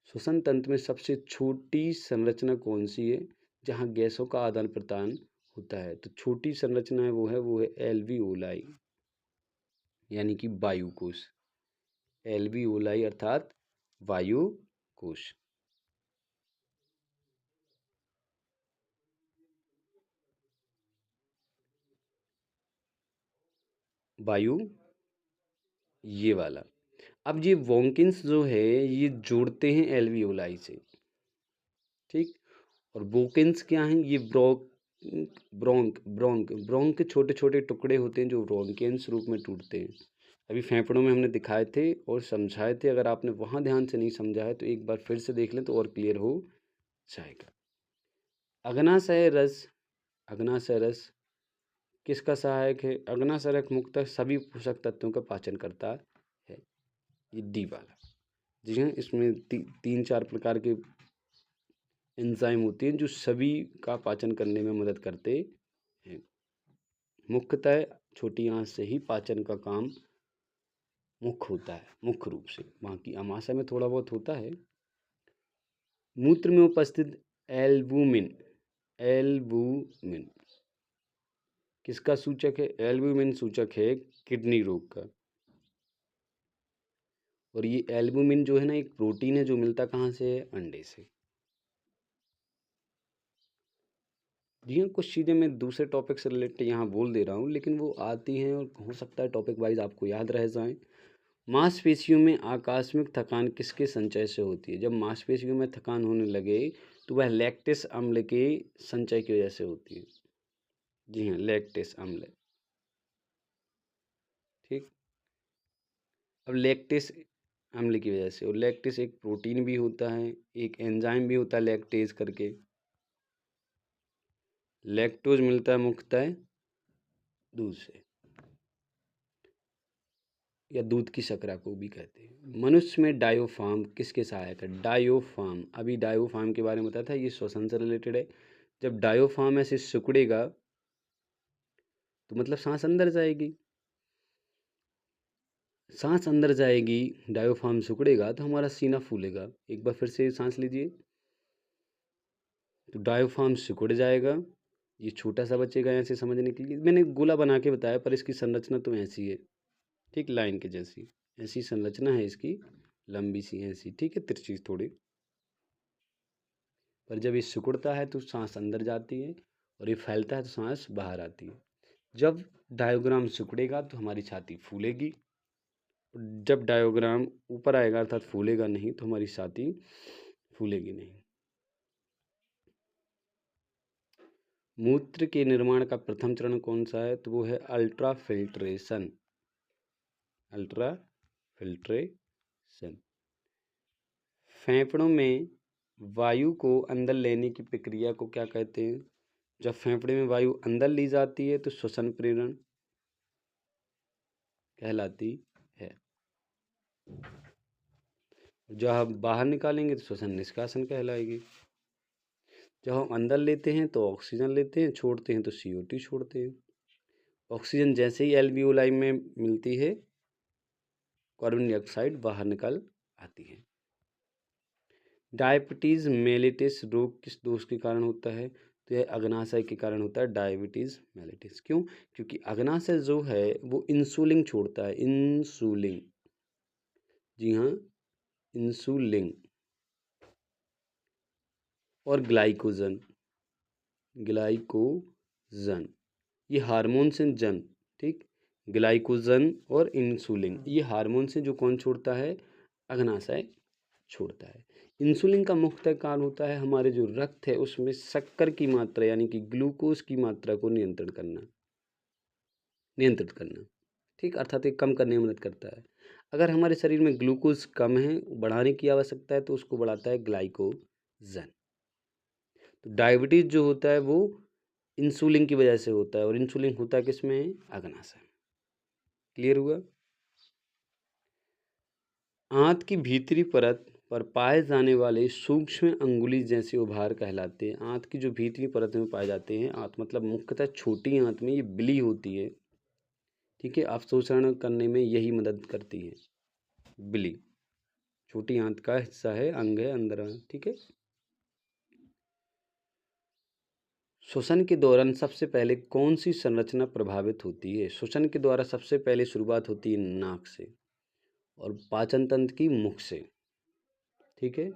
श्वसन तंत्र में सबसे छोटी संरचना कौन सी है जहाँ गैसों का आदान प्रदान होता है? तो छोटी संरचना है वो है एल्वियोलाई, यानी कि वायुकोश। एल्वियोलाई अर्थात वायुकोश। वायु ये वाला। अब ये वोंकिन्स जो है ये जोड़ते हैं एल्वियोलाई से। ठीक, और वोकिन्स क्या हैं? ये ब्रोंक के छोटे छोटे टुकड़े होते हैं जो ब्रोंकियंस रूप में टूटते हैं। अभी फेफड़ों में हमने दिखाए थे और समझाए थे, अगर आपने वहाँ ध्यान से नहीं समझा है तो एक बार फिर से देख लें तो और क्लियर हो जाएगा। अग्नाशय रस, अग्नाशय रस किसका सहायक है? अग्नाशय रस मुख्यतः सभी पोषक तत्वों का पाचन करता है। ये डी वाला। जी हाँ, इसमें 3-4 प्रकार के एंजाइम होते हैं जो सभी का पाचन करने में मदद करते हैं। मुख्यतः छोटी आंत से ही पाचन का काम मुख्य होता है, मुख्य रूप से। बाकी आमाशय में थोड़ा बहुत होता है। मूत्र में उपस्थित एल्बुमिन, एल्बुमिन किसका सूचक है? एल्बुमिन सूचक है किडनी रोग का। और ये एल्बुमिन जो है ना एक प्रोटीन है जो मिलता कहाँ से है? अंडे से। जी हाँ, कुछ चीज़ें मैं दूसरे टॉपिक से रिलेटेड यहाँ बोल दे रहा हूँ लेकिन वो आती हैं और हो सकता है टॉपिक वाइज आपको याद रह जाएं। मांसपेशियों में आकस्मिक थकान किसके संचय से होती है? जब मांसपेशियों में थकान होने लगे तो वह लैक्टिस अम्ल के संचय की वजह से होती है। जी हाँ, लैक्टिस अम्ल। ठीक, अब लैक्टिस अम्ल की वजह से, और लैक्टिस एक प्रोटीन भी होता है, एक एंजाइम भी होता है लैक्टेज करके। लैक्टोज मिलता है मुख्यतः दूध से, या दूध की शर्करा को भी कहते हैं। मनुष्य में डायोफार्म किसके सहायक है? डायोफार्म, अभी डायोफार्म के बारे में बताया था, ये श्वसन से रिलेटेड है। जब डायोफार्म ऐसे सिकुड़ेगा तो मतलब सांस अंदर जाएगी, सांस अंदर जाएगी, डायोफार्म सिकुड़ेगा तो हमारा सीना फूलेगा। एक बार फिर से सांस लीजिए, तो डायोफार्म सिकुड़ जाएगा, ये छोटा सा बचेगा। ऐसे समझने के लिए मैंने गोला बना के बताया पर इसकी संरचना तो ऐसी है। ठीक, लाइन के जैसी ऐसी संरचना है इसकी, लंबी सी ऐसी। ठीक है, तिरछी थोड़ी। पर जब ये सिकुड़ता है तो सांस अंदर जाती है और ये फैलता है तो सांस बाहर आती है। जब डायोग्राम सिकुड़ेगा तो हमारी छाती फूलेगी, जब डायोग्राम ऊपर आएगा अर्थात फूलेगा नहीं तो हमारी छाती फूलेगी नहीं। मूत्र के निर्माण का प्रथम चरण कौन सा है? तो वो है अल्ट्रा फिल्ट्रेशन। Ultra filtration. फेफड़ों में वायु को अंदर लेने की प्रक्रिया को क्या कहते हैं? जब फेफड़े में वायु अंदर ली जाती है तो श्वसन प्रेरण कहलाती है। जब हम बाहर निकालेंगे तो श्वसन निष्कासन कहलाएगी। जब हम अंदर लेते हैं तो ऑक्सीजन लेते हैं, छोड़ते हैं तो CO2 छोड़ते हैं। ऑक्सीजन जैसे ही एल्वियोलाई में मिलती है कार्बन डाइऑक्साइड बाहर निकल आती है। डायबिटीज़ मेलिटस रोग किस दोष के कारण होता है? तो यह अग्नाशय के कारण होता है डायबिटीज़ मेलिटस। क्यों? क्योंकि अग्नाशय जो है वो इंसुलिन छोड़ता है, इंसुलिन। जी हाँ, इंसुलिन और ग्लाइकोजन, ग्लाइकोजन ये हार्मोन्स हैं जन, ठीक। ग्लाइकोजन और इंसुलिन ये हार्मोन्स हैं जो कौन छोड़ता है? अग्नाशय छोड़ता है। इंसुलिन का मुख्य कार्य होता है हमारे जो रक्त है उसमें शक्कर की मात्रा यानी कि ग्लूकोज की मात्रा को नियंत्रित करना, ठीक, अर्थात ये कम करने में मदद करता है। अगर हमारे शरीर में ग्लूकोज कम है, बढ़ाने की आवश्यकता है, तो उसको बढ़ाता है ग्लाइकोजन। तो डायबिटीज जो होता है वो इंसुलिन की वजह से होता है, और इंसुलिन होता है किसमें? अग्नाशय। क्लियर हुआ? आंत की भीतरी परत पर पाए जाने वाले सूक्ष्म अंगुली जैसे उभार कहलाते हैं। आंत की जो भीतरी परत में पाए जाते हैं, आंत मतलब मुख्यतः छोटी आंत में ये बिली होती है, ठीक है, अवशोषण करने में यही मदद करती है। बिली छोटी आंत का हिस्सा है, अंग है अंदर, ठीक है। श्वसन के दौरान सबसे पहले कौन सी संरचना प्रभावित होती है? श्वसन के द्वारा सबसे पहले शुरुआत होती है नाक से, और पाचन तंत्र की मुख से, ठीक है।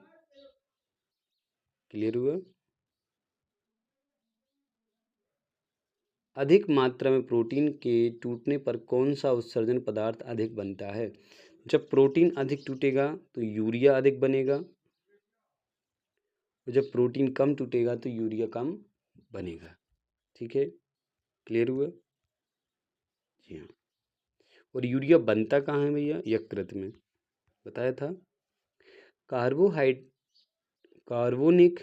क्लियर हुआ? अधिक मात्रा में प्रोटीन के टूटने पर कौन सा उत्सर्जन पदार्थ अधिक बनता है? जब प्रोटीन अधिक टूटेगा तो यूरिया अधिक बनेगा, और जब प्रोटीन कम टूटेगा तो यूरिया कम बनेगा, ठीक है। क्लियर हुआ? जी हाँ। और यूरिया बनता कहाँ है भैया? यकृत में, बताया था। कार्बोहाइड कार्बोनिक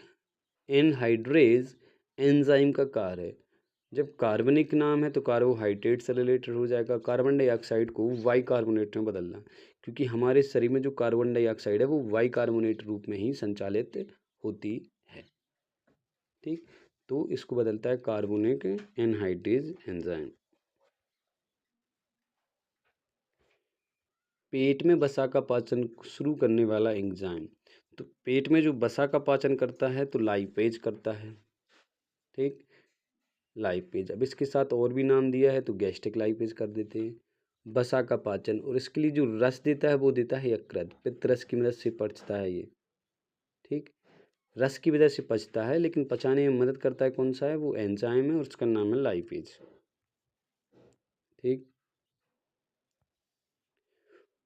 एनहाइड्रेज एंजाइम का कार्य है। जब कार्बनिक नाम है तो कार्बोहाइड्रेट से रिलेटेड हो जाएगा। कार्बन डाइऑक्साइड को वाई कार्बोनेट में बदलना, क्योंकि हमारे शरीर में जो कार्बन डाइऑक्साइड है वो वाई कार्बोनेट रूप में ही संचालित होती है, ठीक। तो इसको बदलता है कार्बोनिक एनहाइड्रेज एंजाइम। पेट में वसा का पाचन शुरू करने वाला एंजाइम, तो पेट में जो वसा का पाचन करता है तो लाइपेज करता है, ठीक। लाइपेज, अब इसके साथ और भी नाम दिया है तो गैस्ट्रिक लाइपेज कर देते हैं। वसा का पाचन, और इसके लिए जो रस देता है वो देता है यकृत, पित्त रस की मदद से पचता है ये, ठीक। रस की वजह से पचता है, लेकिन पचाने में मदद करता है कौन सा है? वो एंजाइम है और उसका नाम है लाइपेज, ठीक।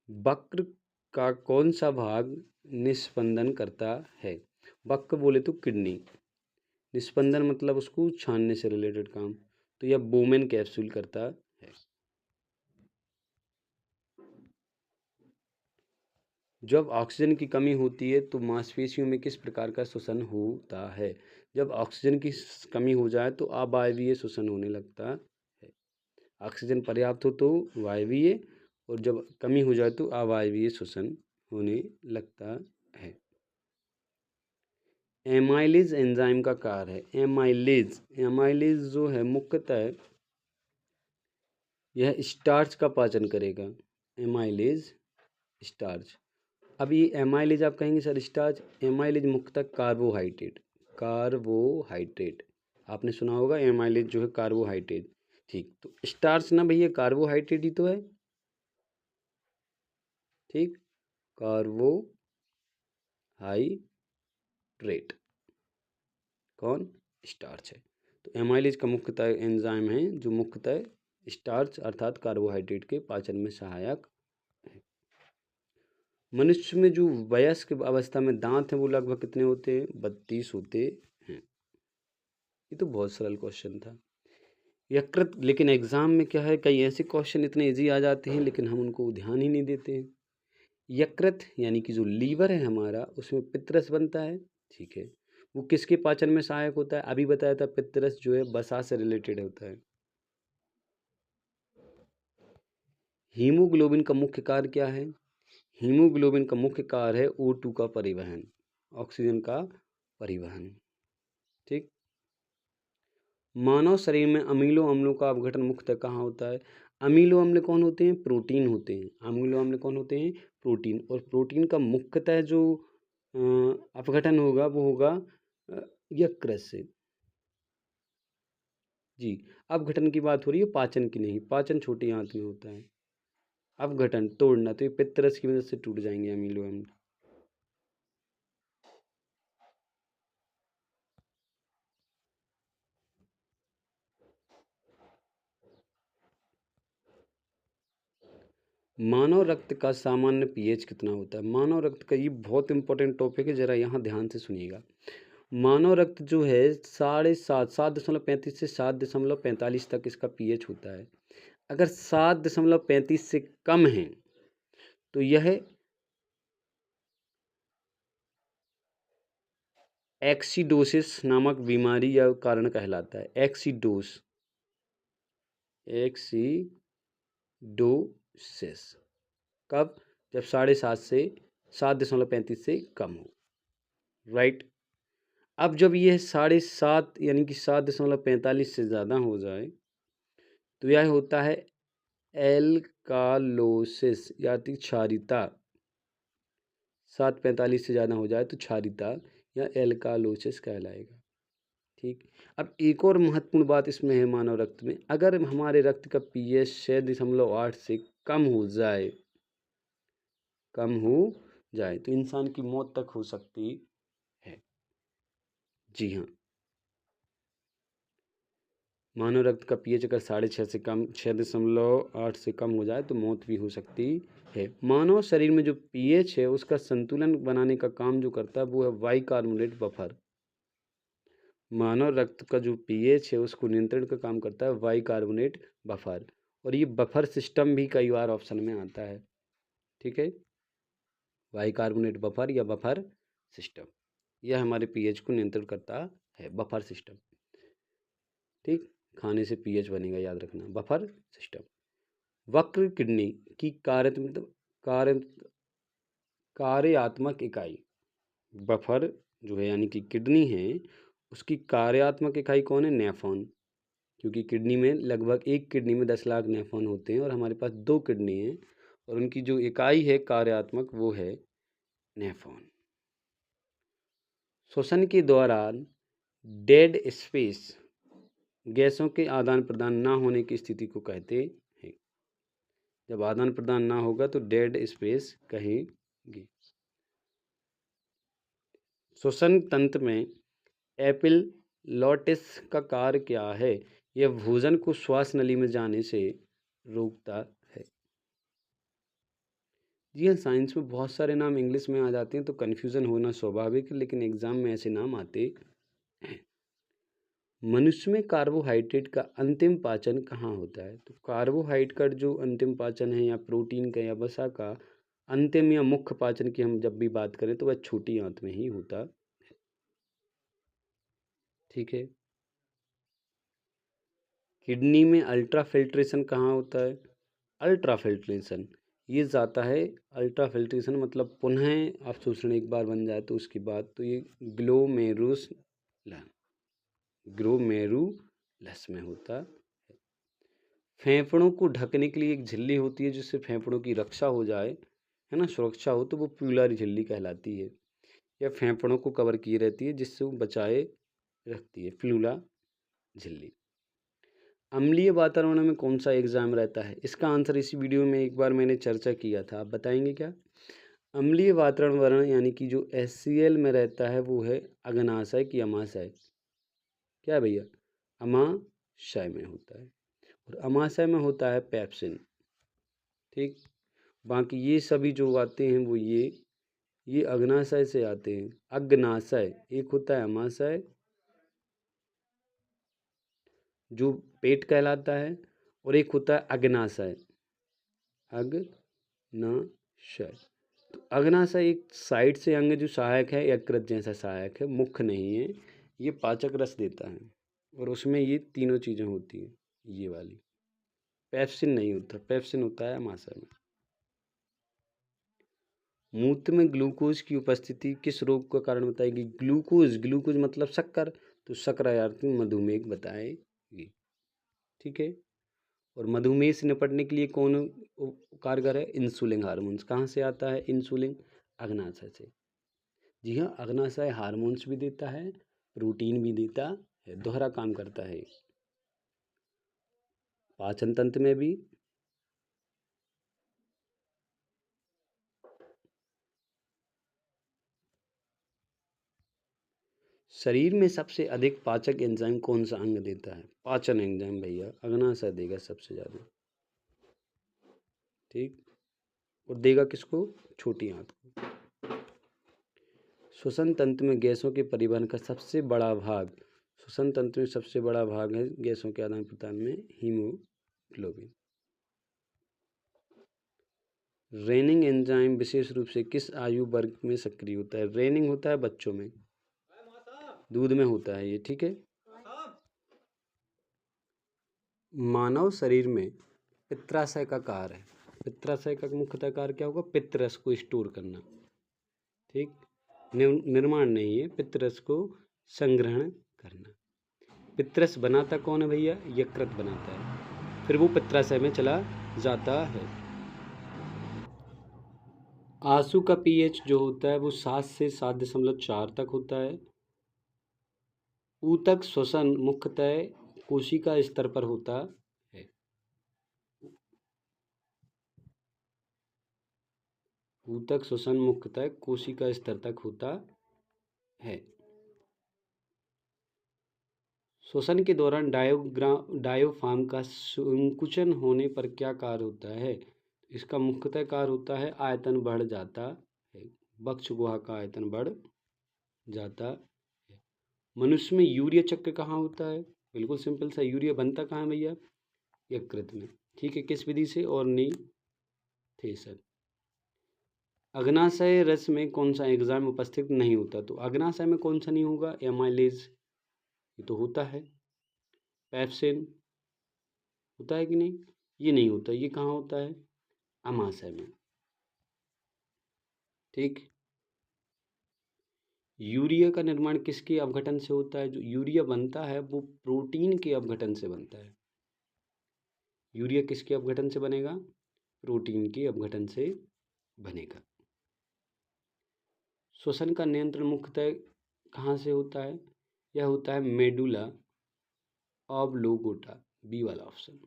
वक्र का कौन सा भाग निस्पंदन करता है? वक्र बोले तो किडनी, निस्पंदन मतलब उसको छानने से रिलेटेड काम, तो यह बोमेन कैप्सूल करता है। जब ऑक्सीजन की कमी होती है तो मांसपेशियों में किस प्रकार का श्वसन होता है? जब ऑक्सीजन की कमी हो जाए तो अवायवीय श्वसन होने लगता है। ऑक्सीजन पर्याप्त हो तो वायवीय, और जब कमी हो जाए तो अवायवीय श्वसन होने लगता है। एमाइलेज एंजाइम का कार्य है। एमाइलेज जो है मुख्यतः यह स्टार्च का पाचन करेगा। Amylase starch. अब ये एमाइलेज आप कहेंगे सर स्टार्च, एमाइलेज मुख्यतः कार्बोहाइड्रेट आपने सुना होगा, एमाइलेज जो है कार्बोहाइड्रेट, ठीक। तो स्टार्च ना भैया कार्बोहाइड्रेट ही तो है, ठीक। कार्बोहाइड्रेट कौन? स्टार्च है। तो एमाइलेज का मुख्यतः एंजाइम है जो मुख्यतः स्टार्च अर्थात कार्बोहाइड्रेट के पाचन में सहायक है। मनुष्य में जो वयस्क अवस्था में दांत हैं वो लगभग कितने होते हैं? 32 होते हैं। ये तो बहुत सरल क्वेश्चन था। यकृत, लेकिन एग्जाम में क्या है, कई ऐसे क्वेश्चन इतने इजी आ जाते हैं लेकिन हम उनको ध्यान ही नहीं देते हैं। यकृत यानी कि जो लीवर है हमारा उसमें पित्तरस बनता है, ठीक है। वो किसके पाचन में सहायक होता है? अभी बताया था पित्तरस जो है वसा से रिलेटेड होता है। हीमोग्लोबिन का मुख्य कार्य क्या है? हीमोग्लोबिन का मुख्य कार्य है O2 का परिवहन, ऑक्सीजन का परिवहन, ठीक। मानव शरीर में अमीनो अम्लों का अपघटन मुख्यतः कहाँ होता है? अमीनो अम्ल कौन होते हैं? प्रोटीन होते हैं। अमीनो अम्ल कौन होते हैं? प्रोटीन। और प्रोटीन का मुख्यतः जो अपघटन होगा वो होगा यकृत से, जी। अपघटन की बात हो रही है, पाचन की नहीं। पाचन छोटी आंत में होता है। अपघटन तोड़ना, तो ये पित्तरस की वजह से टूट जाएंगे अमीलो अम्ल। मानव रक्त का सामान्य पीएच कितना होता है? मानव रक्त का ये बहुत इंपॉर्टेंट टॉपिक है, जरा यहाँ ध्यान से सुनिएगा। मानव रक्त जो है 7.5 7.35 से 7.45 तक इसका पीएच होता है। अगर 7.35 से कम है तो यह एक्सीडोसिस नामक बीमारी या कारण कहलाता है। एक्सीडोसिस कब? जब 7.5 से 7.35 से कम हो। राइट। अब जब यह 7.5 यानी कि 7.45 से ज़्यादा हो जाए तो यह होता है एल्कालोसिस या क्षारीयता। 7.45 से ज़्यादा हो जाए तो क्षारीयता या एल्कालोसिस कहलाएगा। ठीक। अब एक और महत्वपूर्ण बात इसमें है मानव रक्त में, अगर हमारे रक्त का पीएच 6.8 से कम हो जाए तो इंसान की मौत तक हो सकती है। जी हाँ। मानव रक्त का पीएच अगर 6.5 से कम 6.8 से कम हो जाए तो मौत भी हो सकती है। मानव शरीर में जो पीएच है उसका संतुलन बनाने का काम जो करता है वो है बाइकार्बोनेट बफर। मानव रक्त का जो पीएच है उसको नियंत्रण का काम करता है बाइकार्बोनेट बफर। और ये बफर सिस्टम भी कई बार ऑप्शन में आता है। ठीक है। बाइकार्बोनेट बफर या बफर सिस्टम, यह हमारे पीएच को नियंत्रण करता है। Buffer system. ठीक। खाने से पीएच बनेगा, याद रखना, बफर सिस्टम। वक्र किडनी की कार्य कार्यात्मक इकाई। बफर जो है यानी कि किडनी है उसकी कार्यात्मक इकाई कौन है? नेफ्रॉन। क्योंकि किडनी में लगभग एक किडनी में 10 लाख नेफ्रॉन होते हैं और हमारे पास 2 किडनी हैं और उनकी जो इकाई है कार्यात्मक वो है नेफ्रॉन। श्वसन के दौरान डेड स्पेस गैसों के आदान प्रदान ना होने की स्थिति को कहते हैं। जब आदान प्रदान ना होगा तो डेड स्पेस कहेंगे। श्वसन तंत्र में एपिलॉटिस का कार्य क्या है? यह भोजन को श्वास नली में जाने से रोकता है। जी हाँ, साइंस में बहुत सारे नाम इंग्लिश में आ जाते हैं तो कन्फ्यूज़न होना स्वाभाविक है, लेकिन एग्जाम में ऐसे नाम आते हैं। मनुष्य में कार्बोहाइड्रेट का अंतिम पाचन कहाँ होता है? तो कार्बोहाइड्रेट का जो अंतिम पाचन है या प्रोटीन का या वसा का अंतिम या मुख्य पाचन की हम जब भी बात करें तो वह छोटी आंत में ही होता है। ठीक है। किडनी में अल्ट्रा फिल्ट्रेशन कहाँ होता है? अल्ट्रा फिल्ट्रेशन ये जाता है, अल्ट्रा फिल्ट्रेशन मतलब पुनः अवशोषण एक बार बन जाए तो उसके बाद तो ये ग्लोमेरुलस में होता है। फेफड़ों को ढकने के लिए एक झिल्ली होती है जिससे फेफड़ों की रक्षा हो जाए, है ना, सुरक्षा हो, तो वो प्यूलर झिल्ली कहलाती है। यह फेफड़ों को कवर किए रहती है जिससे वो बचाए रखती है, फ्लूला झिल्ली। अम्लीय वातावरण में कौन सा एग्जाम रहता है? इसका आंसर इसी वीडियो में एक बार मैंने चर्चा किया था, आप बताएंगे क्या? अम्लीय वातावरण यानी कि जो HCl में रहता है वो है अग्नाशय की अमाशय। क्या है भैया? अमाशय में होता है और अमाशय में होता है पेप्सिन। ठीक। बाकी ये सभी जो आते हैं वो ये अग्नाशय से आते हैं। अग्नाशय एक होता है अमाशय जो पेट कहलाता है और एक होता है अग्नाशय। अग्नाशय तो अग्नाशय एक साइड से अंग जो सहायक है, यकृत जैसा सहायक है, मुख्य नहीं है। ये पाचक रस देता है और उसमें ये तीनों चीज़ें होती हैं। ये वाली पेप्सिन नहीं होता, पेप्सिन होता है अमाशय में। मूत्र में ग्लूकोज की उपस्थिति किस रोग का कारण बताएगी? ग्लूकोज ग्लूकोज मतलब शक्कर, तो शर्करा मधुमेह बताएगी। ठीक है। और मधुमेह से निपटने के लिए कौन कारगर है? Insulin hormones. कहाँ से आता है इंसुलिन? अग्नाशय से। जी हाँ, अग्नाशय हार्मोन्स भी देता है, प्रोटीन भी देता है, दोहरा काम करता है। पाचन तंत्र में भी, शरीर में सबसे अधिक पाचक एंजाइम कौन सा अंग देता है? पाचन एंजाइम भैया अग्नाशय देगा सबसे ज़्यादा, ठीक। और देगा किसको? छोटी आंत को। श्वसन तंत्र में गैसों के परिवहन का सबसे बड़ा भाग, श्वसन तंत्र में सबसे बड़ा भाग है गैसों के आदान प्रदान में हीमोग्लोबिन। रेनिंग एंजाइम विशेष रूप से किस आयु वर्ग में सक्रिय होता है? रेनिंग होता है बच्चों में, दूध में होता है ये, ठीक है। मानव शरीर में पित्ताशय का कार्य है, पित्ताशय का मुख्यतः कार्य क्या होगा? पित्तरस को स्टोर करना, ठीक। निर्माण नहीं है, पित्तरस को संग्रहण करना। पित्तरस बनाता कौन है भैया? यकृत बनाता है, फिर वो पित्ताशय में चला जाता है। आंसू का पीएच जो होता है वो 7 से 7.4 तक होता है। ऊतक श्वसन मुख्यतः कोशिका स्तर पर होता है। ऊतक श्वसन मुख्यतः कोशिका स्तर तक होता है। श्वसन के दौरान डायाफ्राम का संकुचन होने पर क्या कार्य होता है? इसका मुख्यतः कार्य होता है आयतन बढ़ जाता है, वक्ष गुहा का आयतन बढ़ जाता है। मनुष्य में यूरिया चक्र कहाँ होता है? बिल्कुल सिंपल सा, यूरिया बनता कहाँ है भैया? यकृत में, ठीक है। किस विधि से? ऑर्निथेशन। अग्नाशय रस में कौन सा एंजाइम उपस्थित नहीं होता? तो अग्नाशय में कौन सा नहीं होगा? एमाइलेज, ये तो होता है। पेप्सिन होता है कि नहीं? ये नहीं होता। ये कहाँ होता है? अमाशय में, ठीक। यूरिया का निर्माण किसके अपघटन से होता है? जो यूरिया बनता है वो प्रोटीन के अपघटन से बनता है। यूरिया किसके अपघटन से बनेगा? प्रोटीन के अपघटन से बनेगा। श्वसन का नियंत्रण मुख्यतः कहाँ से होता है? यह होता है मेडुला ऑब्लोंगेटा, बी वाला ऑप्शन।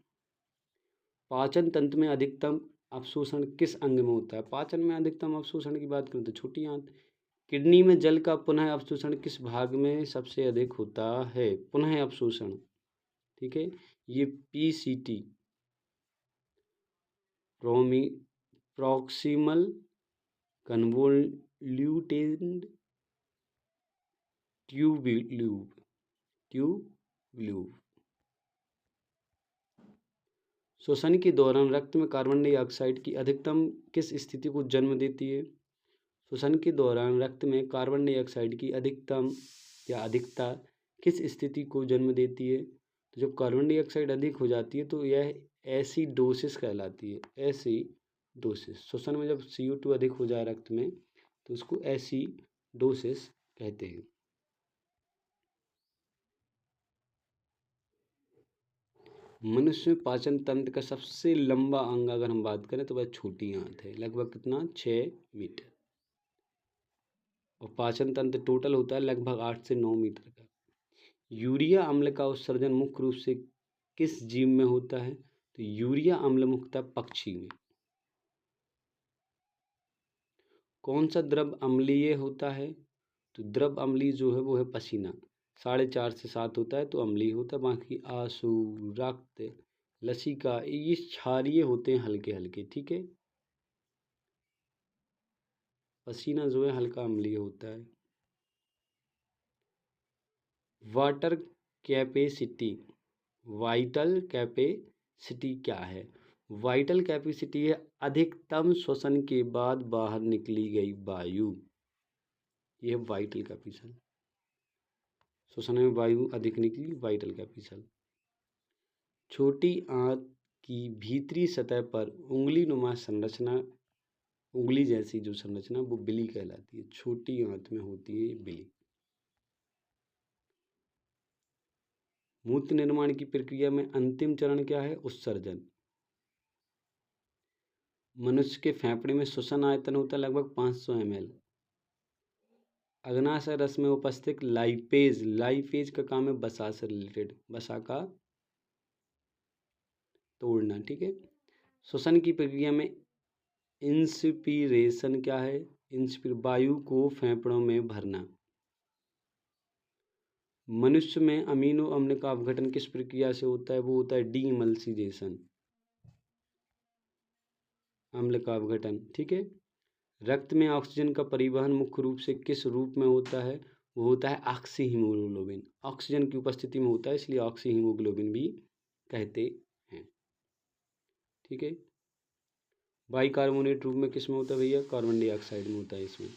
पाचन तंत्र में अधिकतम अवशोषण किस अंग में होता है? पाचन में अधिकतम अवशोषण की बात करें तो छोटी आंत। किडनी में जल का पुनः अवशोषण किस भाग में सबसे अधिक होता है? पुनः अवशोषण, ठीक है। ये पीसीटी, प्रॉक्सिमल कन्वोल्यूटेड ट्यूब्यूल। श्वसन के दौरान रक्त में कार्बन डाइऑक्साइड की अधिकतम किस स्थिति को जन्म देती है? श्वसन के दौरान रक्त में कार्बन डाइऑक्साइड की अधिकतम या अधिकता किस स्थिति को जन्म देती है? तो जब कार्बन डाइऑक्साइड अधिक हो जाती है तो यह एसिडोसिस कहलाती है। एसिडोसिस, श्वसन में जब CO2 अधिक हो जाए रक्त में तो उसको एसिडोसिस कहते हैं। मनुष्य में पाचन तंत्र का सबसे लंबा अंग अगर हम बात करें तो वह छोटी आंत है, लगभग कितना? 6 मीटर। और पाचन तंत्र टोटल होता है लगभग 8 से 9 मीटर का। यूरिया अम्ल का उत्सर्जन मुख्य रूप से किस जीव में होता है? तो यूरिया अम्ल मुख्यतः पक्षी में। कौन सा द्रव अम्लीय होता है? तो द्रव अम्लीय जो है वो है पसीना, 4.5 से 7 होता है तो अम्लीय होता है। बाकी आंसू, रक्त, लसिका ये क्षारीय होते हैं, हल्के हल्के, ठीक है। पसीना जो है हल्का अम्लीय होता है। वाटर कैपेसिटी, वाइटल कैपेसिटी क्या है? वाइटल कैपेसिटी है अधिकतम श्वसन के बाद बाहर निकली गई वायु, यह वाइटल कैपेसिटी। श्वसन में वायु अधिक निकली, वाइटल कैपेसिटी। छोटी आंत की भीतरी सतह पर उंगली नुमा संरचना, उंगली जैसी जो संरचना वो बिली कहलाती है। छोटी आंत में होती है बिली। मूत्र निर्माण की प्रक्रिया में अंतिम चरण क्या है? उत्सर्जन। मनुष्य के फेफड़े में श्वसन आयतन होता है लगभग 500 ml। अग्नाशय रस में उपस्थित लाइपेज का काम है वसा से रिलेटेड, वसा का तोड़ना, ठीक है। श्वसन की प्रक्रिया में इंस्पिरेशन क्या है, वायु को फेफड़ों में भरना। मनुष्य में अमीनो अम्ल का अपघटन किस प्रक्रिया से होता है, वो होता है डीएमल्सिजेशन, अम्ल का अपघटन, ठीक है। रक्त में ऑक्सीजन का परिवहन मुख्य रूप से किस रूप में होता है, वो होता है ऑक्सी हीमोग्लोबिन, ऑक्सीजन की उपस्थिति में होता है, इसलिए ऑक्सी हीमोग्लोबिन भी कहते हैं, ठीक है। बाइकार्बोनेट रूप में किस में होता है भैया, कार्बन डाइऑक्साइड में होता है इसमें।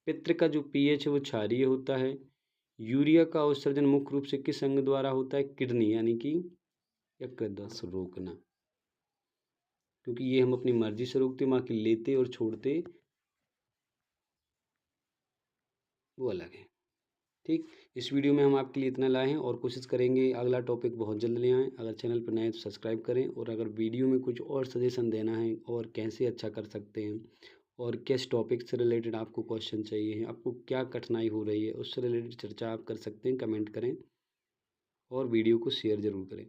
पित्र का जो पीएच है वो क्षारीय होता है। यूरिया का उत्सर्जन मुख्य रूप से किस अंग द्वारा होता है, किडनी यानी कि यकृत से रोकना, क्योंकि ये हम अपनी मर्जी से रोकते, बाकी लेते और छोड़ते वो अलग है, ठीक। इस वीडियो में हम आपके लिए इतना लाए हैं और कोशिश करेंगे अगला टॉपिक बहुत जल्द ले आएँ। अगर चैनल पर नए तो सब्सक्राइब करें, और अगर वीडियो में कुछ और सजेशन देना है और कैसे अच्छा कर सकते हैं और किस टॉपिक से रिलेटेड आपको क्वेश्चन चाहिए हैं, आपको क्या कठिनाई हो रही है, उससे रिलेटेड चर्चा आप कर सकते हैं, कमेंट करें और वीडियो को शेयर ज़रूर करें।